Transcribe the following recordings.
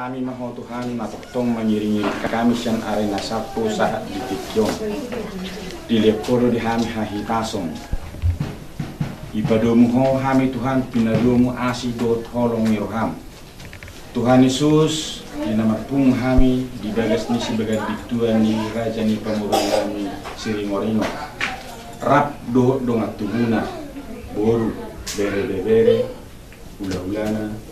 kami maho Tuhan matutong mengiringi kami siang arena sapo saat di Tikyong di leporo di hami hahitasong ibadomu ho hami Tuhan pinadomu asi dot holong miroham Tuhan Yesus dinamapung hami di bagas ni si bagat diktuan ni raja ni pamurang ni Siringorino rap do dongat tubuna boru bere ula-ulana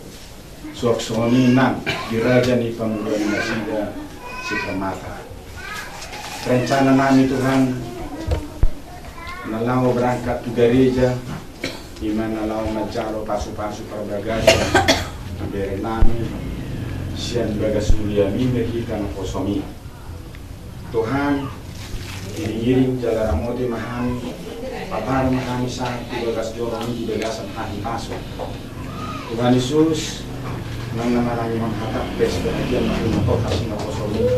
suak-suami nang diraja ni pamurang nasida si Kamata. Rencana nami Tuhan nalau berangkat ke gereja iman nalau majalo pasu-pasu perbagasi bere nami sian bagas mulia mimir hitam kosomi Tuhan iring-iring jala ramote mahami papar mahami saat di bagas jorong di bagasan hahi pasu Tuhan Yesus nang namarang menghatap bes bahagian mahimoto kasih nakosomi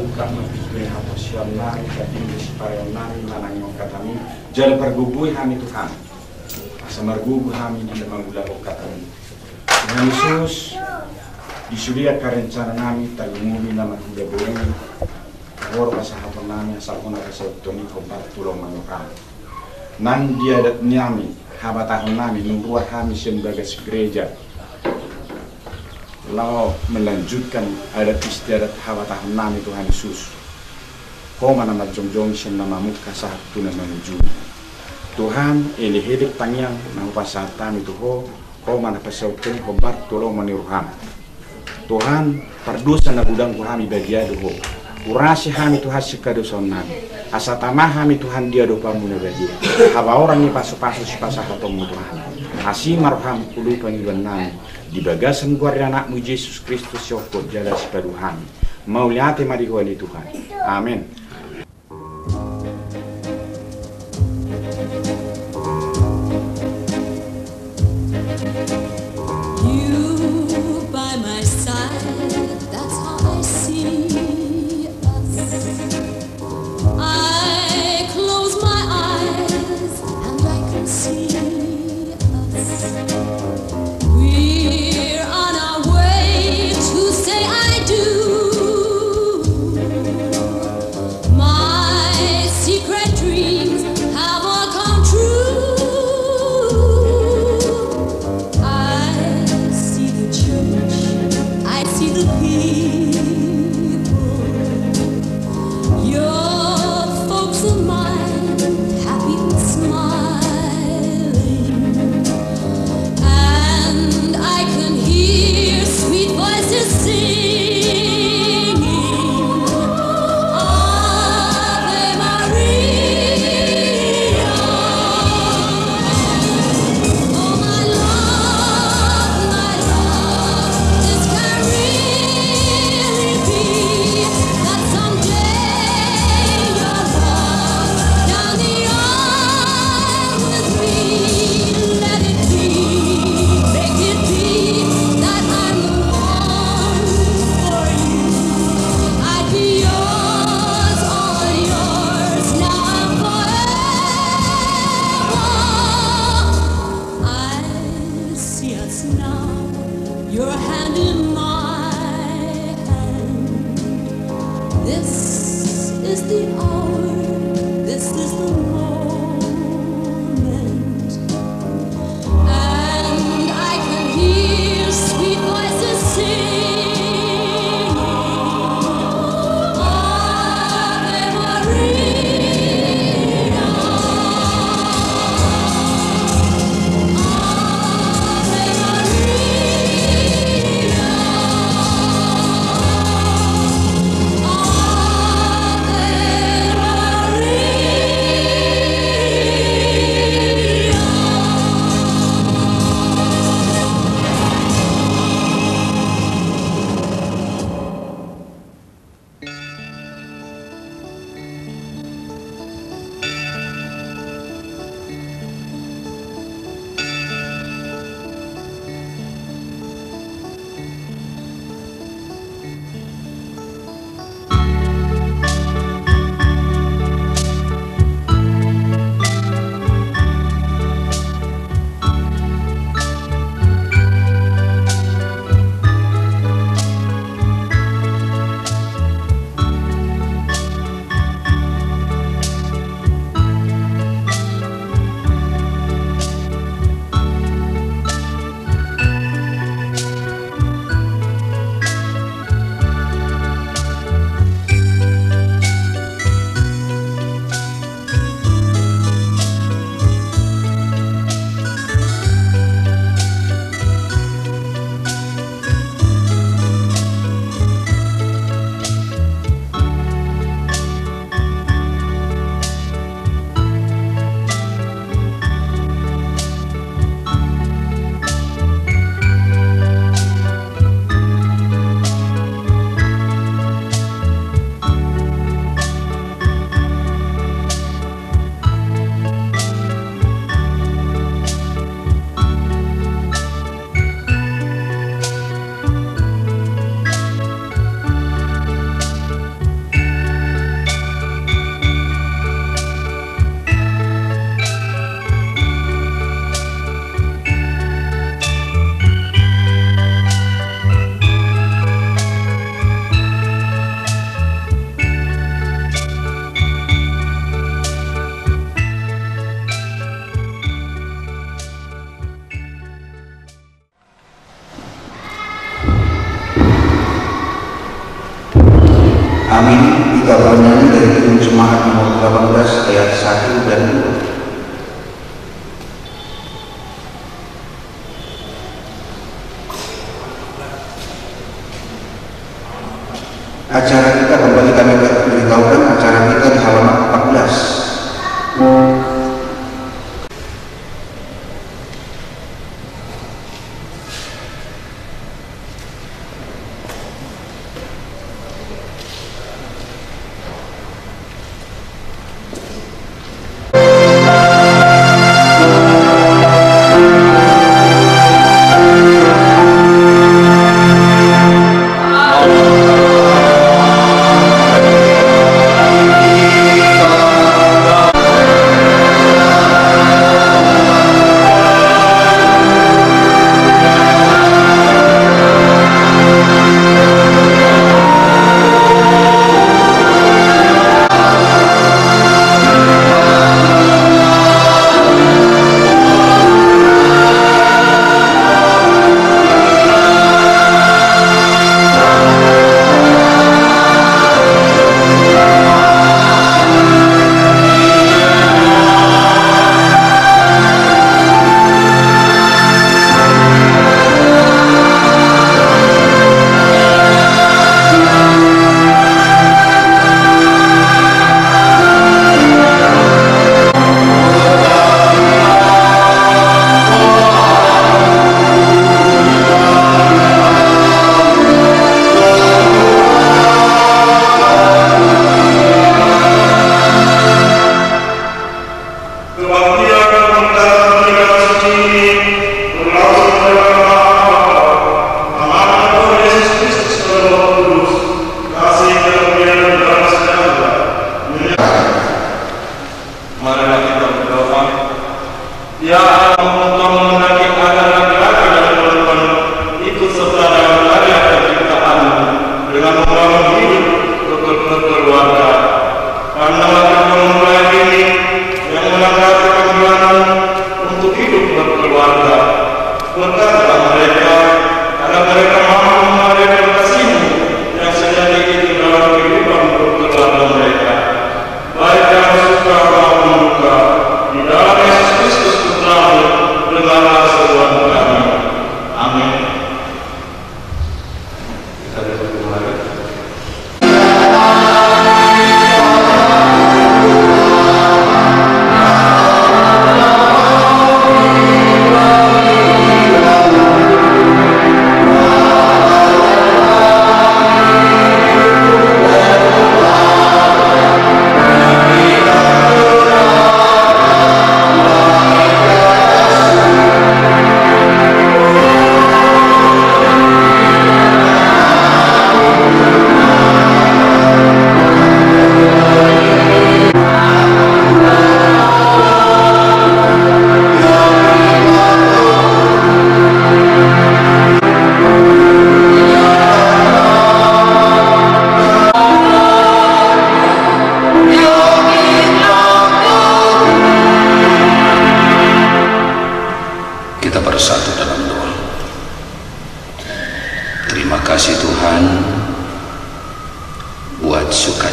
buka mengkisme haposian nari kating disipayon nari manang yung katami jala pergubui hami Tuhan asa margugu hami di lemang gula katami Tuhan Yesus disudia karencana nami talumumi nama kuda boemi wor pasahaton nami asal kona kasautoni kompat tulong manukam nang dia dat nyami habatahon nami nungruah hami siang bagas gereja lau melanjutkan adat istiadat habatahon nami Tuhan Yesus kau mana majong-jong siang nama muka saat tunan menuju Tuhan eli hidup panjang nang pasat kami tuho kau mana pasautoni kompat tulong maniruham Tuhan perdosa na gudang ku hami bagiado ho urasi hami Tuhan sikadoson nami asa tamah hami Tuhan dia do pamuna bagia haba orang ni pasu-pasu si pasahatong Tuhan asi marham kulu pangiban nami di bagasan guarda anakmu Yesus Kristus syokot jala sipadu hami mau liate marihwali Tuhan amin. Amin. Kita bernyanyi dari Kidung Jemaat nomor 18 ayat 1 dan 2. Acara kita kembali kami beritahukan acara kita di halaman 14.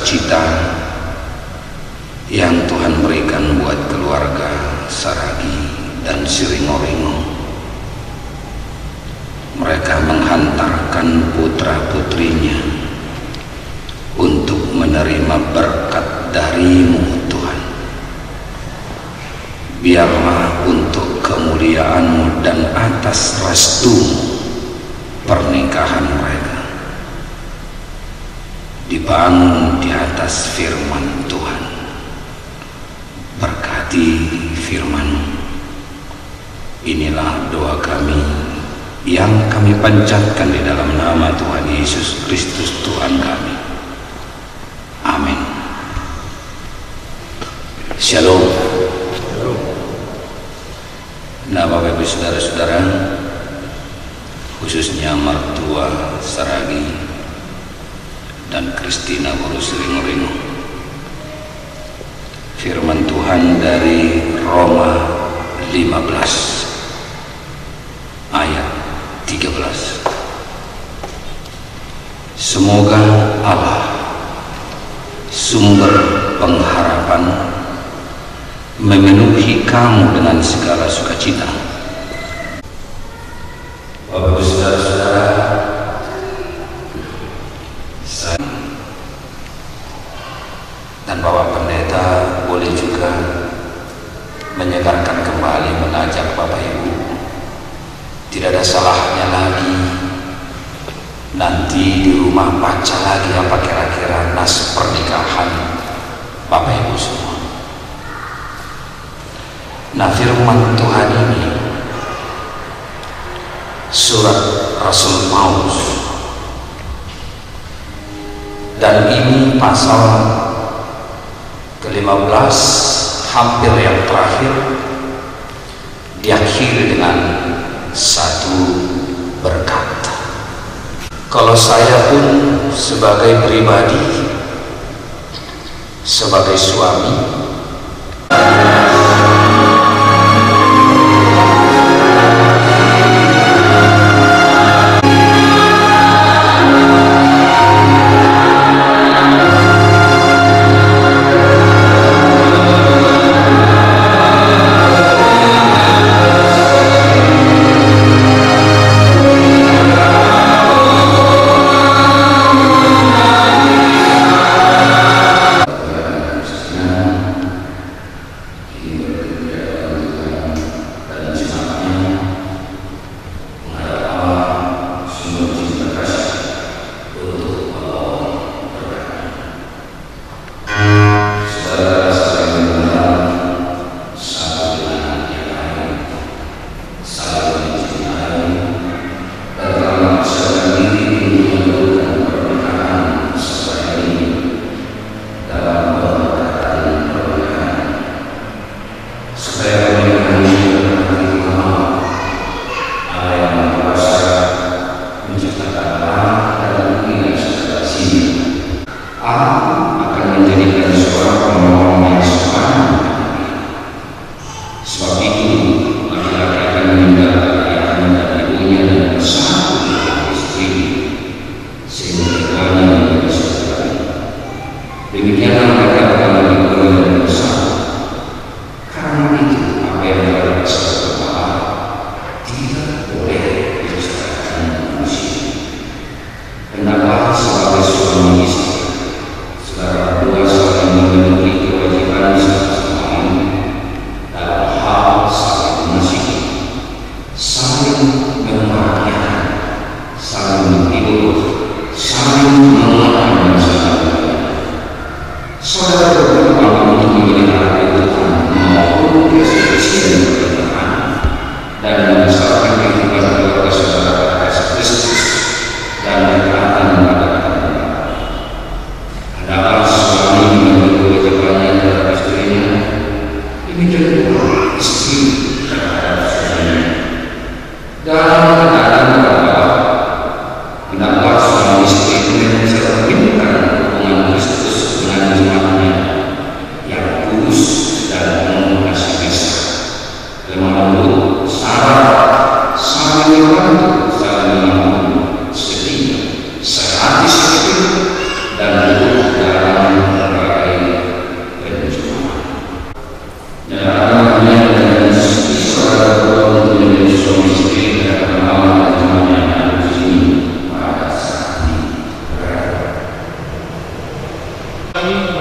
sukacita yang Tuhan berikan buat keluarga Saragi dan Siringoringo. Mereka menghantarkan putra-putrinya untuk menerima berkat dari-Mu, Tuhan. Biarlah untuk kemuliaan-Mu dan atas restu-Mu pernikahan mereka dibangun di atas firman Tuhan. Berkati firman-Mu. Inilah doa kami yang kami panjatkan di dalam nama Tuhan Yesus Kristus Tuhan kami. Amin. Shalom. Nah, Bapak Ibu Saudara-saudara, khususnya mertua Saragi dan Kristina Guru Siringoringo, firman Tuhan dari Roma 15 ayat 13. Semoga Allah sumber pengharapan, memenuhi kamu dengan segala sukacita. Bapak Ibu saudara-saudara, dan Bapak Pendeta boleh juga menyegarkan kembali, mengajak Bapak Ibu. Tidak ada salahnya lagi nanti di rumah baca lagi apa kira-kira nas pernikahan Bapak Ibu semua. Nah, firman Tuhan ini surat Rasul Paulus, dan ini pasal ke-15 hampir yang terakhir, diakhiri dengan satu berkat. Kalau saya pun sebagai pribadi, sebagai suami,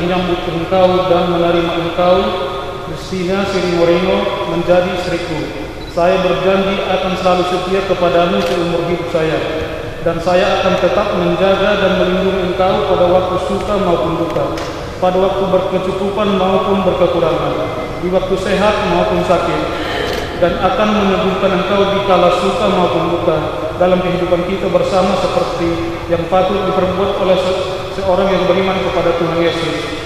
menyambut engkau dan menerima engkau, Justina Sri Moreno, menjadi istriku. Saya berjanji akan selalu setia kepadamu seumur hidup saya, dan saya akan tetap menjaga dan melindungi engkau pada waktu suka maupun duka, pada waktu berkecukupan maupun berkekurangan, di waktu sehat maupun sakit, dan akan meneguhkan engkau di kala suka maupun duka dalam kehidupan kita bersama, seperti yang patut diperbuat oleh seorang yang beriman kepada Tuhan Yesus.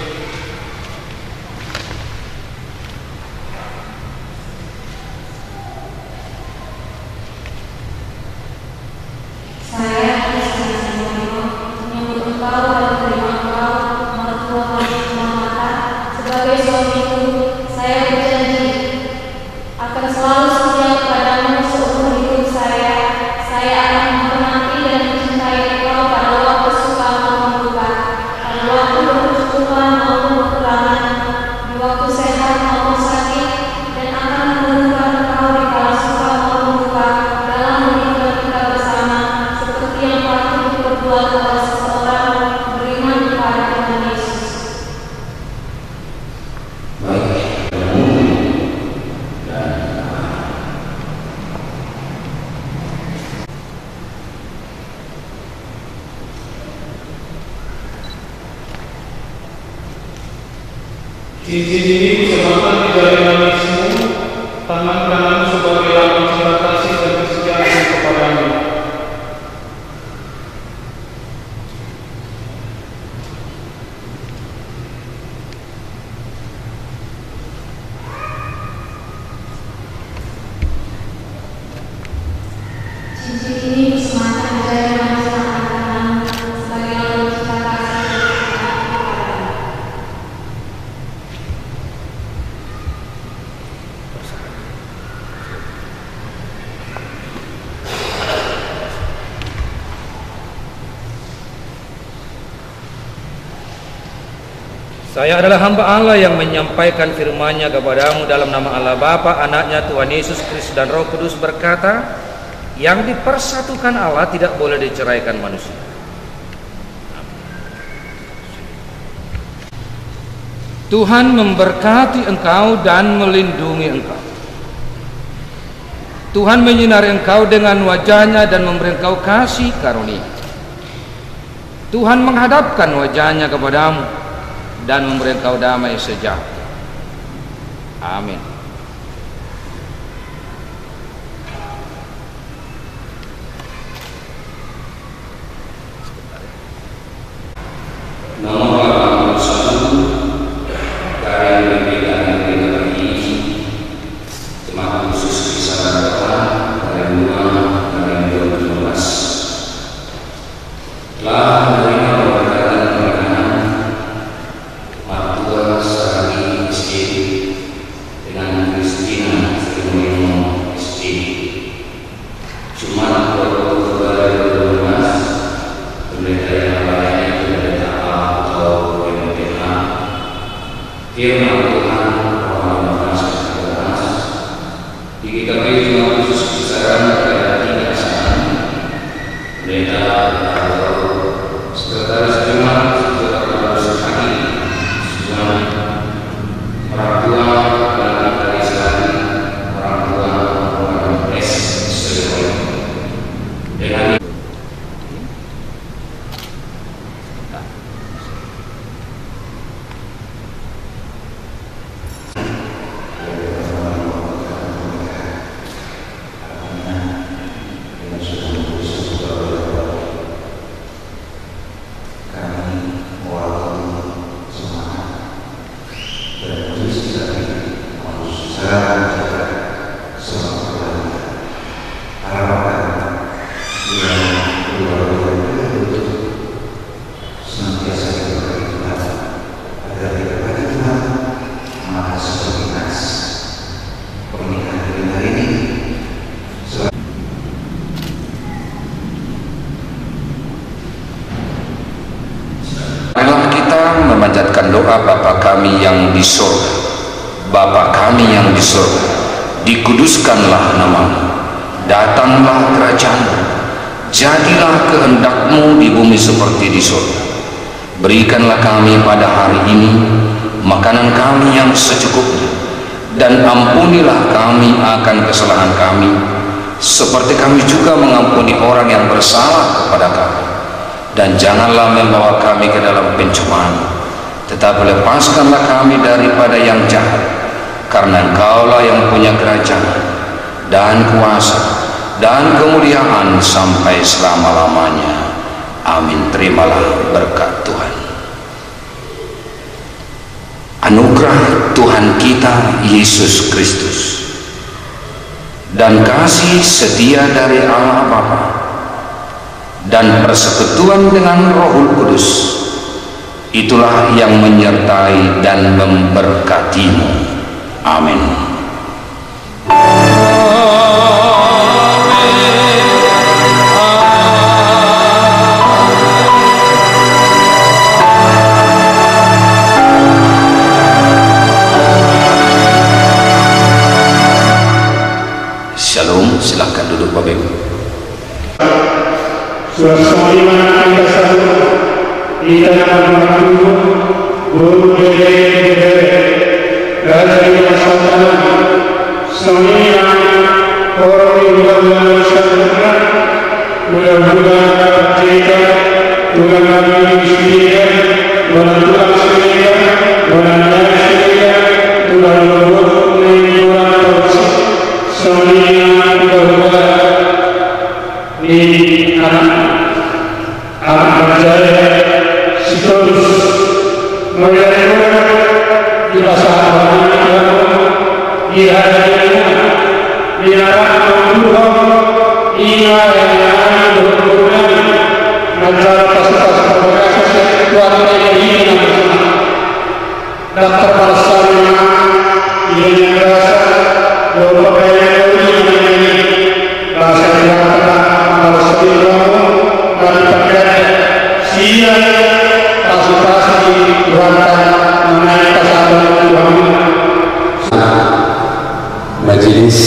Tuhan Cincin ini kusematkan di jari manismu, tangan kananmu sebagai lambang cinta kasih dan kesetiaan kepadamu. Cincin ini kusematkan di jari manis tangan kananmu sebagai lambang cinta kasih dan kesetiaan kepadamu. Saya adalah hamba Allah yang menyampaikan firman-Nya kepadamu dalam nama Allah Bapa, Anaknya, Tuhan Yesus Kristus dan Roh Kudus berkata, yang dipersatukan Allah tidak boleh diceraikan manusia. Tuhan memberkati engkau dan melindungi engkau. Tuhan menyinari engkau dengan wajah-Nya dan memberi engkau kasih karunia. Tuhan menghadapkan wajah-Nya kepadamu dan memberi engkau damai sejahtera. Amin. Nomor 81 karya pembedaan negara ini jemaat khusus kisah Tuhan karya 2 karya 12 telah menerima pemberkatan pernikahan Martua Saragi SC dengan Kristina Srimurimo SC Jumat 20 Februari 2012 pendeta yang lainnya pendeta A atau PMTA firman Tuhan Rohani Mas di GKP Jemaat Khusus Kisaran pada 3 saat pendeta atau sekretaris jemaat sekretaris Sekali Sunan orang tua dan dari sekali orang tua orang S sesuai dengan memanjatkan doa Bapa kami yang di surga. Bapa kami yang di surga, dikuduskanlah namamu, datanglah kerajaanmu, jadilah kehendak-Mu di bumi seperti di surga. Berikanlah kami pada hari ini makanan kami yang secukupnya, dan ampunilah kami akan kesalahan kami, seperti kami juga mengampuni orang yang bersalah kepada kami. Dan janganlah membawa kami ke dalam pencobaan, tetapi lepaskanlah kami daripada yang jahat, karena Engkaulah yang punya kerajaan dan kuasa dan kemuliaan sampai selama-lamanya. Amin. Terimalah berkat Tuhan. Anugerah Tuhan kita Yesus Kristus dan kasih setia dari Allah Bapa dan persekutuan dengan Roh Kudus, itulah yang menyertai dan memberkatimu. Amin. Shalom, silakan duduk Bapak Ibu. Suasana iman kita satu, kita akan guru dari masyarakat, semua orang yang masyarakat, mudah-mudahan kita Tuhan kami sendiri, menentukan sendiri, menentukan sendiri. anak berjaya situs melihat di pasangan di hari di arah Tuhan ia yang berhubungan antara pasukan perkasa Tuhan ini dan terpaksa ia merasa bahwa ini bahasa yang harus dibangun dan dipakai sia pasukan berantai mengenai pasangan Tuhan. Majelis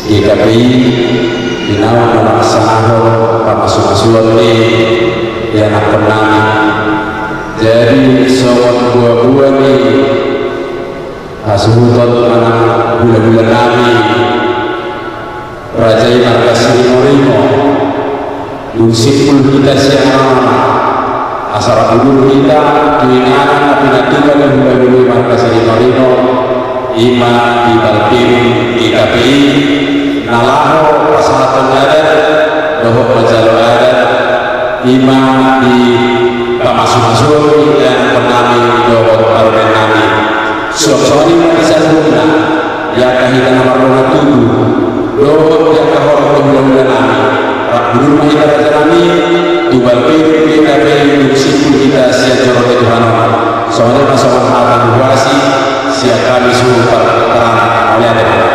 IKPI dinawan melaksanakan pamasuk-masuk ini yang pernah jadi soal buah-buah ini asuhutot mana bulan-bulan nabi Raja Markas Rimo Dungsipul kita siang asal dulu kita keinginan tapi nanti kalau bulan-bulan Markas Rimo Ima di Balpim IKPI Nalaho Pasalatan Adat Dohok Majalo Adat Ima di Pamasuk-masuk dan penami Dohok Arden Nami Suap-suap ini bisa guna yang kahitan amarona tubuh Dohok yang kahorok bulan-bulan Nami Rakbunur Mahita Raja Nami di Balpim IKPI Dungsipul kita siap jorok Tuhan soalnya masalah hal buasi siap kami suruh keterangan oleh Anda.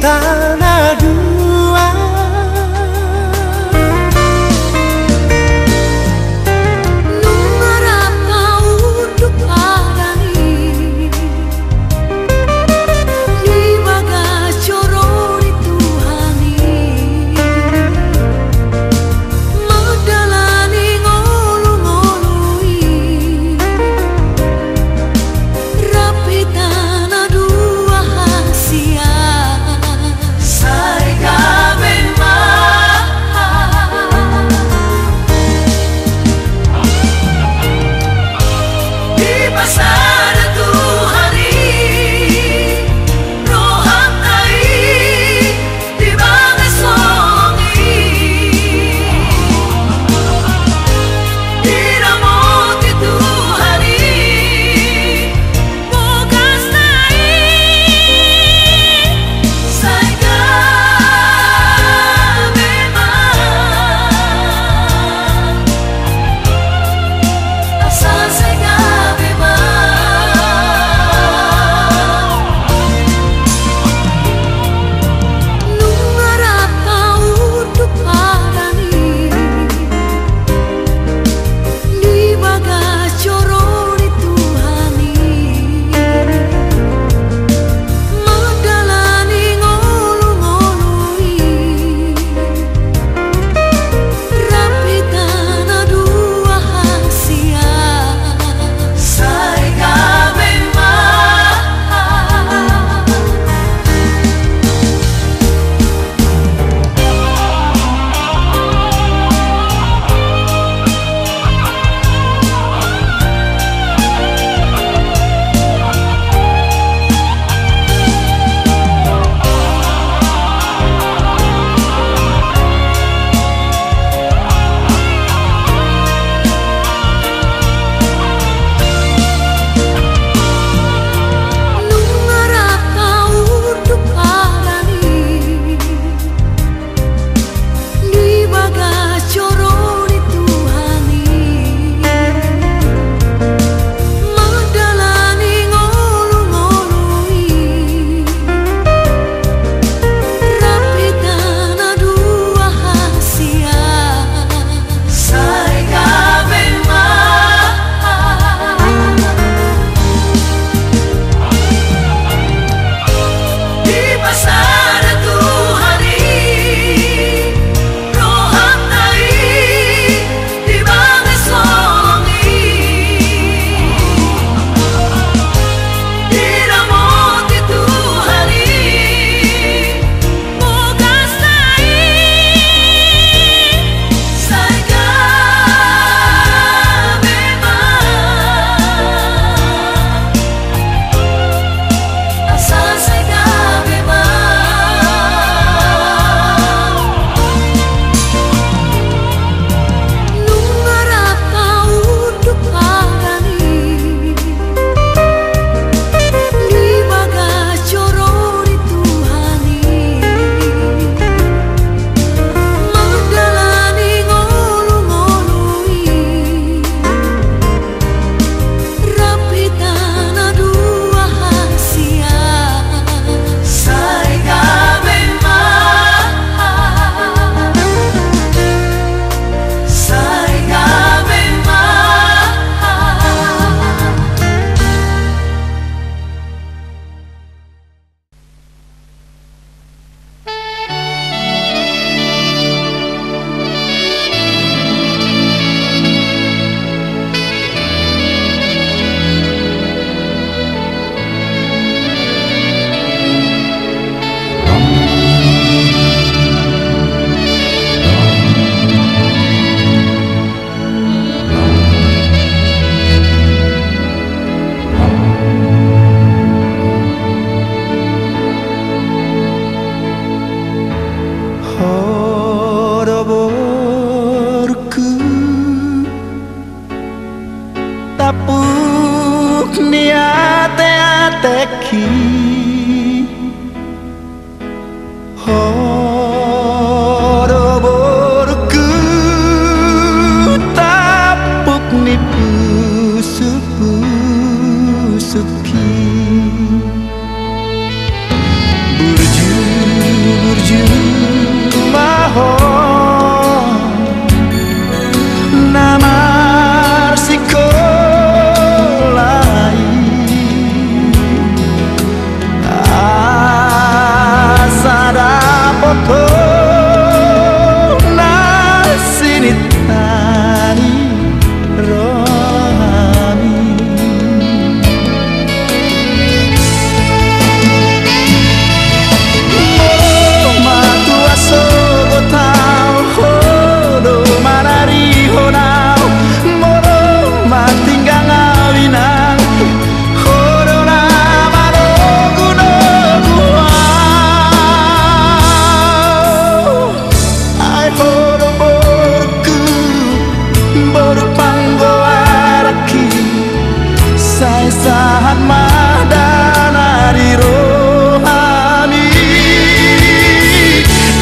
tanah dua. Nungarap kau untuk padani di bagas coro di Tuhani medalani ngolu-ngolui rapi tanah dua hasia saya memang di pasar Tuhani rohantai di bagas songi di ramot Tuhani bogas nai saya memang asal saya nungarap kau untuk padani di bagas coro di Tuhani medalani ngolu-ngolui rapi tanah dua hasia saya memang nungarap kau untuk padani di bagas coro di Tuhani medalani ngolu-ngolui rapi tanah dua hasia saya memang di pasar Tuhani rohantai di bagas songi di ramot Tuhani bogas nai saya memang asal saya nungarap kau untuk padani di bagas coro di Tuhani medalani ngolu-ngolui rapi tanah dua hasia saya memang Horoborku tapuk niate ateki Horoborku tapuk nipu suki Burju sahan madana di rohani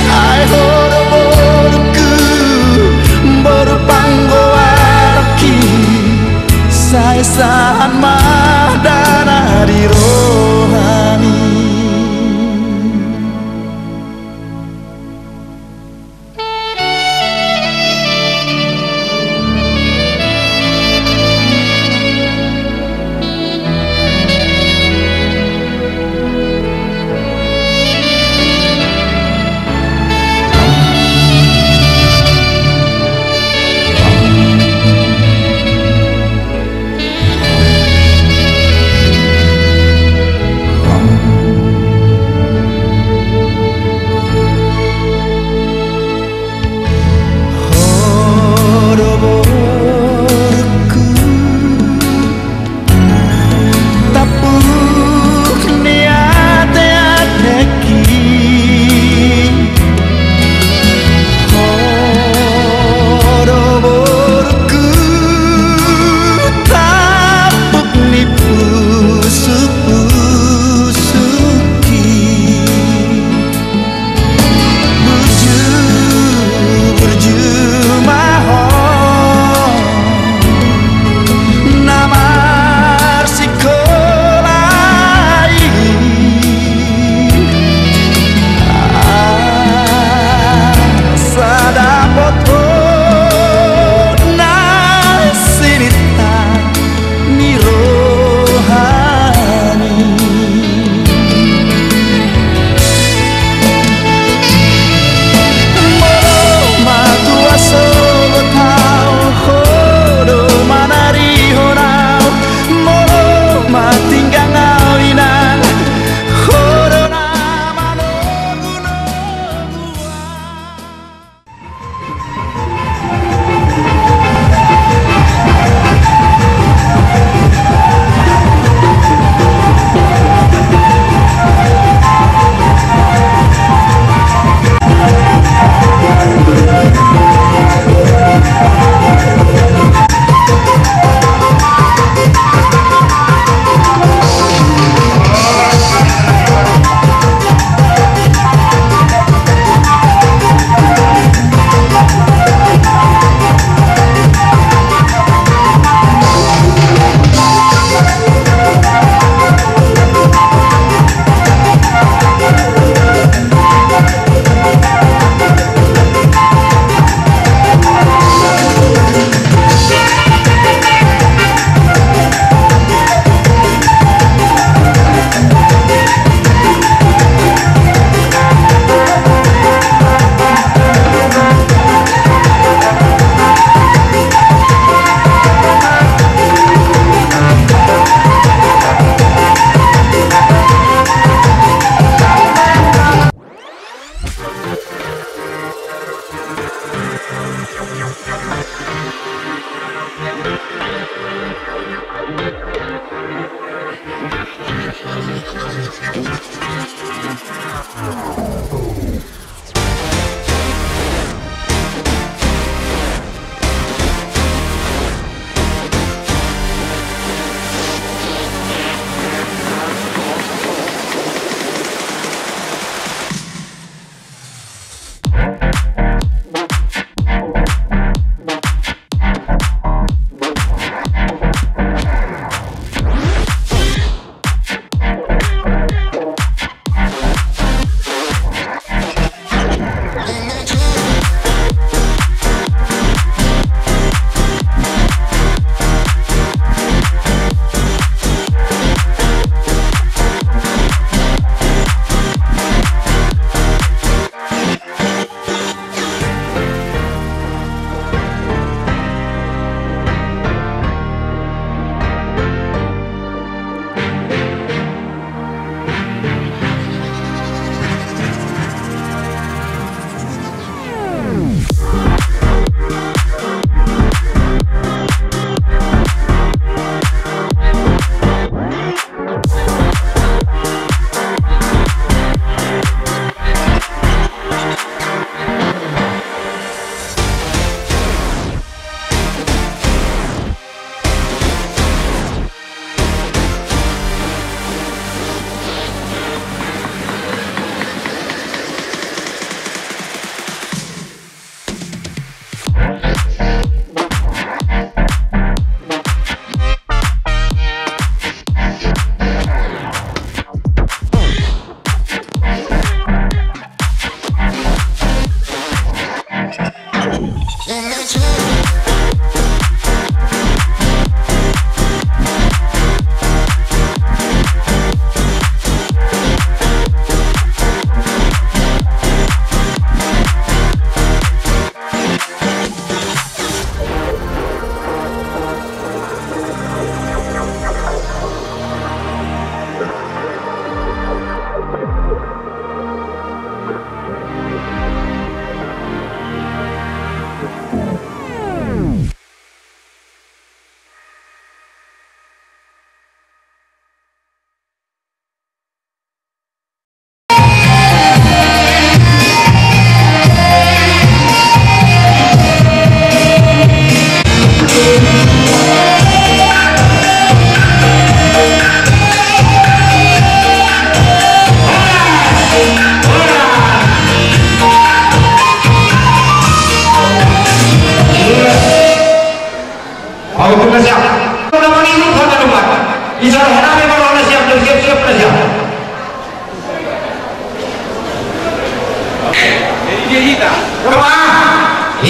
ai horo-horoku berpanggoarki saya sahan madana di rohani.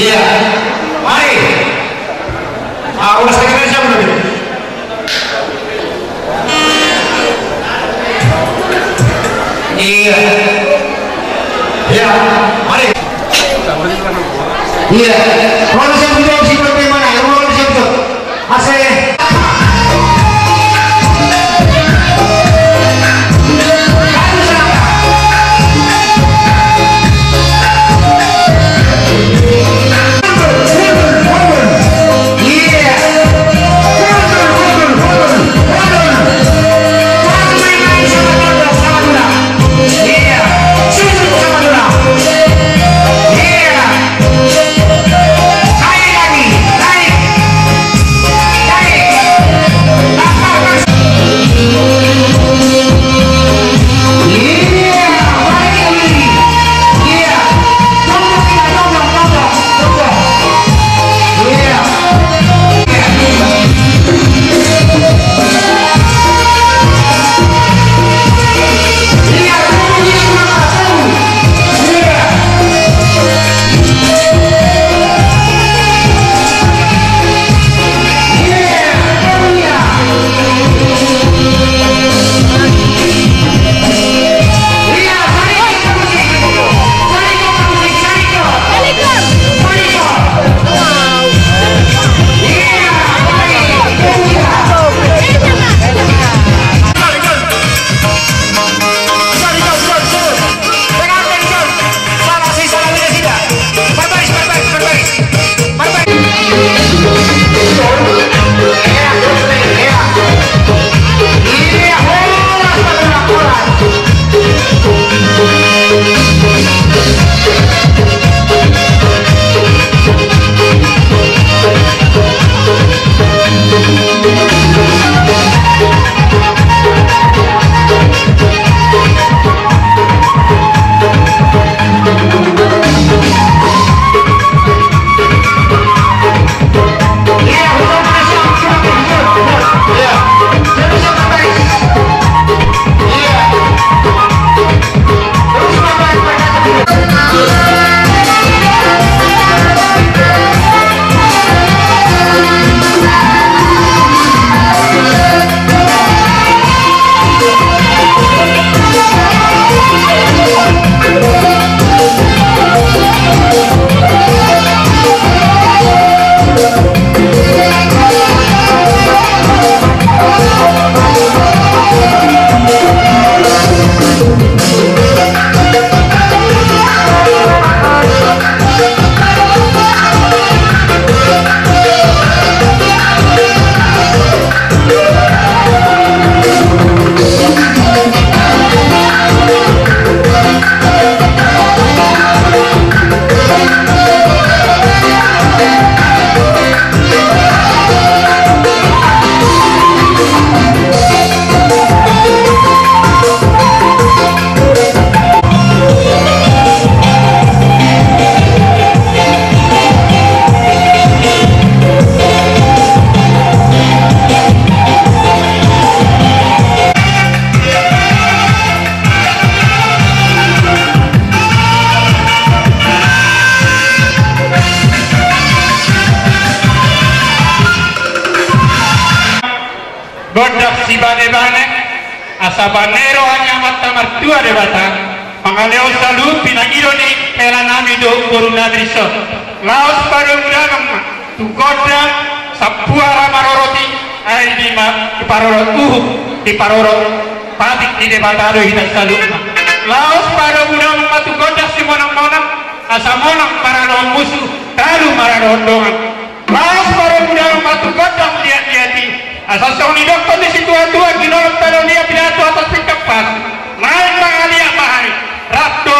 Iya, mari. Ulas kaki siapa dulu? Iya. Iya, mari. Iya. Kalau siapa betul si bagaimana? Kalau siapa betul? Asal. Godak si bane-bane asabanero hanya mata mertua de batang pangaleo salu pinagiro ni pelanami do corona driso laos pada udang tu godak sapuara maroroti ai di ma parorot di parorot padik di de batado hina salu laos pada udang tu godak si monang-monang asa monang para lo musuh talu maradondongan laos pada udang tu godak lihat-lihati asal ni doktor di situ tua ginolong talo dia pidato atas pikapas naik pangalia mahai rakto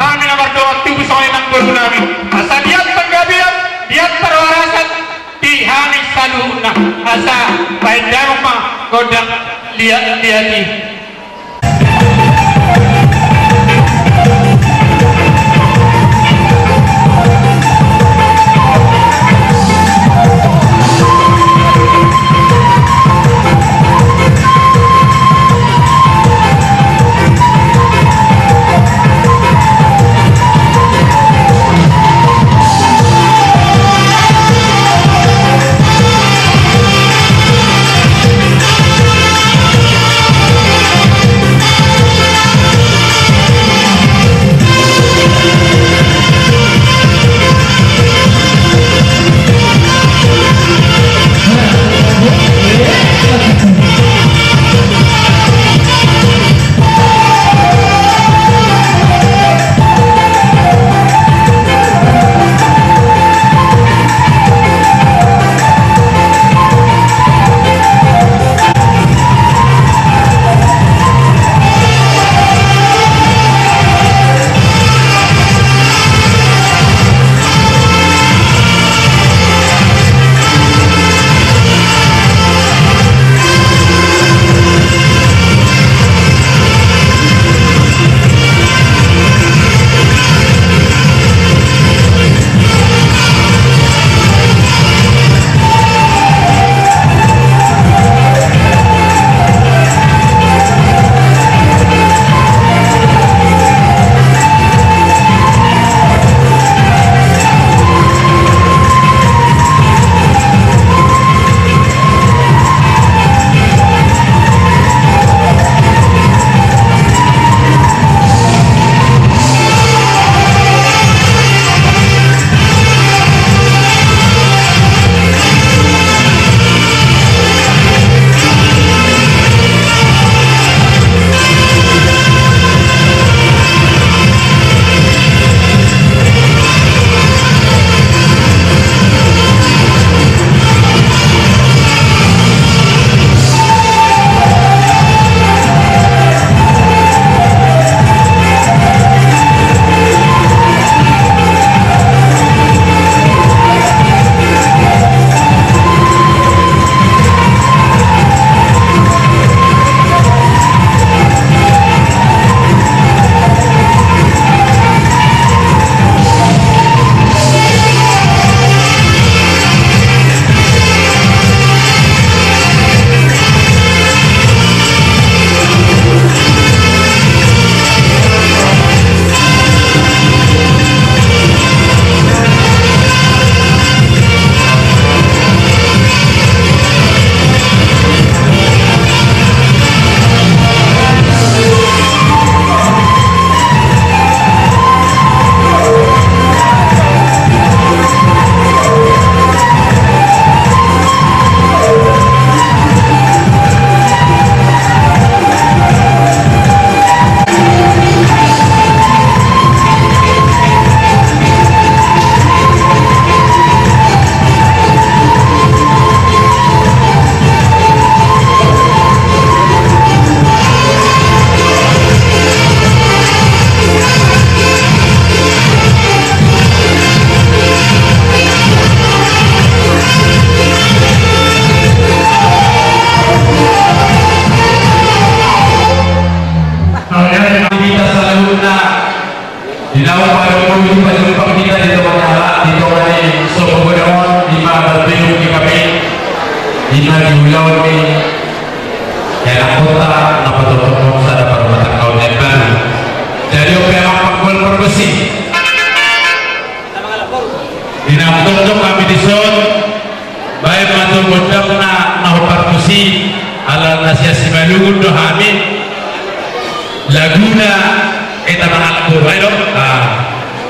kami nomor 2 tubuh soal nang berunami asal dia penggabian dia terwarasan di hani saluna asal baik dharma godang lihat-lihati. dalam nasihat si malungun do amin laguna eta mahalak buru ayo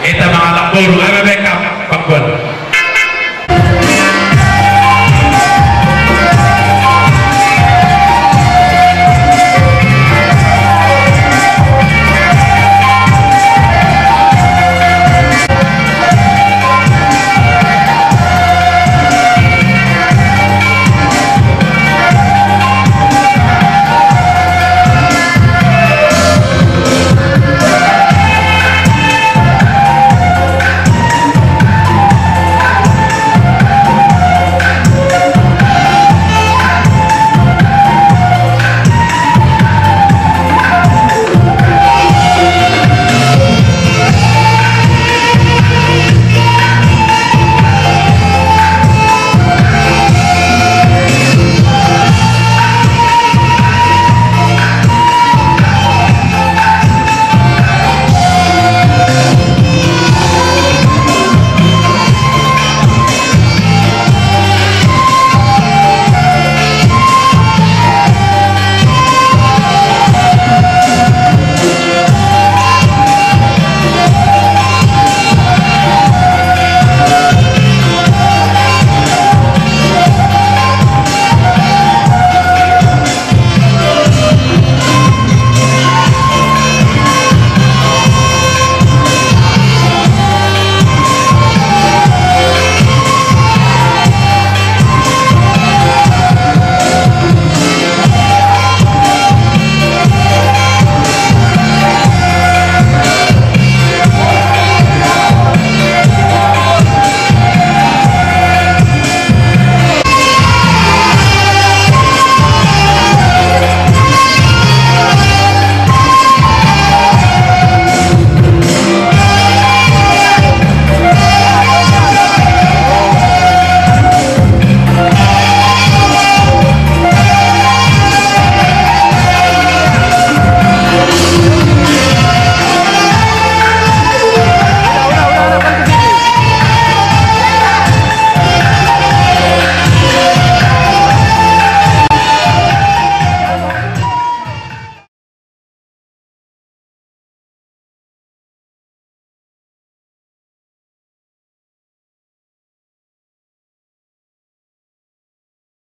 eta mahalak buru ayo bekam pakbon